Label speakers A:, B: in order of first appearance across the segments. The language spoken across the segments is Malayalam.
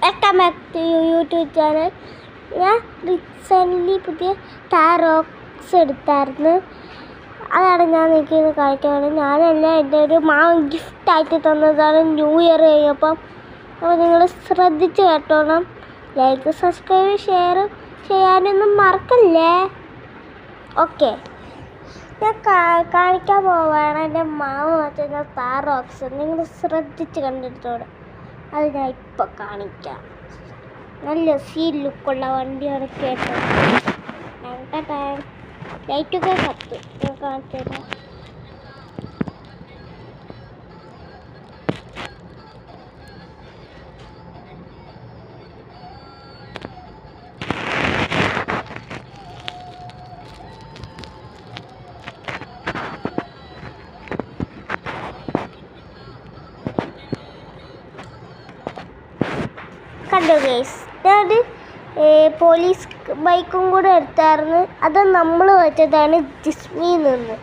A: Welcome back to YouTube channel. ഞാൻ റീസെൻ്റ്ലി പുതിയ ടാറോക്സ് എടുത്തായിരുന്നു. അതാണ് ഞാൻ നിൽക്കുന്നത് കാണിക്കാൻ. ഞാനല്ല, എൻ്റെ ഒരു ഗിഫ്റ്റായിട്ട് തന്നതാണ് ന്യൂ ഇയർ കഴിഞ്ഞപ്പം. അപ്പോൾ നിങ്ങൾ ശ്രദ്ധിച്ച് കേട്ടോണം. ലൈക്ക്, സബ്സ്ക്രൈബ്, ഷെയർ ചെയ്യാനൊന്നും മറക്കല്ലേ. ഓക്കെ, ഞാൻ കാണിക്കാൻ പോവുകയാണ് എൻ്റെ വെച്ച ടാറോക്സ്. നിങ്ങൾ ശ്രദ്ധിച്ച് കണ്ടെടുത്തോണം. അത് ഞാൻ ഇപ്പോൾ കാണിക്കാം. നല്ല സീൻ ലുക്കുള്ള വണ്ടിയാണ് കേട്ടോ. ലൈറ്റൊക്കെ കത്ത് ഞാൻ കാണിച്ചു തരാം. കണ്ടോ ഗൈസ്, ഞാൻ പോലീസ് ബൈക്കും കൂടെ എടുത്തായിരുന്നു. അത് നമ്മൾ വെച്ചതാണ് ജിസ്മിയിൽ നിന്ന്.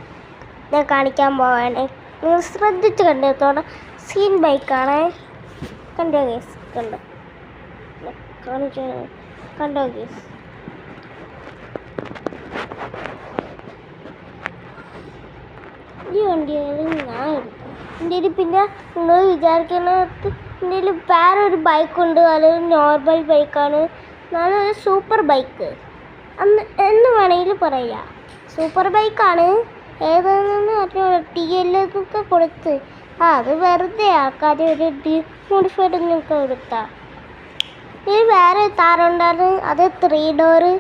A: ഞാൻ കാണിക്കാൻ പോവാണ്. നിങ്ങൾ ശ്രദ്ധിച്ച് കണ്ടെടുത്തോടെ. സീൻ ബൈക്കാണേ. കണ്ടോ ഗൈസ്, കണ്ടോ കണ്ടോ ഗൈസ്. ഈ വണ്ടിയാണ് ഞാൻ എടുത്തത്. എൻ്റെ പിന്നെ നിങ്ങൾ വിചാരിക്കുന്നത് എൻ്റെ വേറൊരു ബൈക്കുണ്ട്. അതൊരു നോർമൽ ബൈക്കാണ്. നല്ലൊരു സൂപ്പർ ബൈക്ക് എന്ന് വേണമെങ്കിൽ പറയാം. സൂപ്പർ ബൈക്കാണ്. ഏതാണെന്ന് അറിഞ്ഞോളൂ. TLൊക്കെ കൊടുത്ത് അത് വെറുതെ ആൾക്കാർ ഒരു മോഡിഫൈഡ് നിങ്ങൾക്ക് കൊടുത്താൽ. ഇത് വേറെ താറുണ്ടായിരുന്നു, അത് 3 ഡോറ്.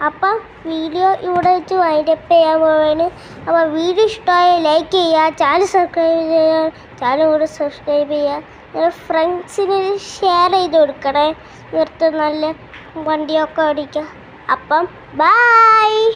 A: അപ്പം വീഡിയോ ഇവിടെ വെച്ച് വൈൻഡപ്പ് ചെയ്യാൻ പോവാണ്. അപ്പോൾ വീഡിയോ ഇഷ്ടമായി ലൈക്ക് ചെയ്യുക, ചാനൽ സബ്സ്ക്രൈബ് ചെയ്യുക, ചാനൽ കൂടെ സബ്സ്ക്രൈബ് ചെയ്യുക. നിങ്ങൾ ഫ്രണ്ട്സിന് ഷെയർ ചെയ്ത് കൊടുക്കണേ. ഇവിടുത്തെ നല്ല വണ്ടിയൊക്കെ ഓടിക്കുക. അപ്പം ബൈ.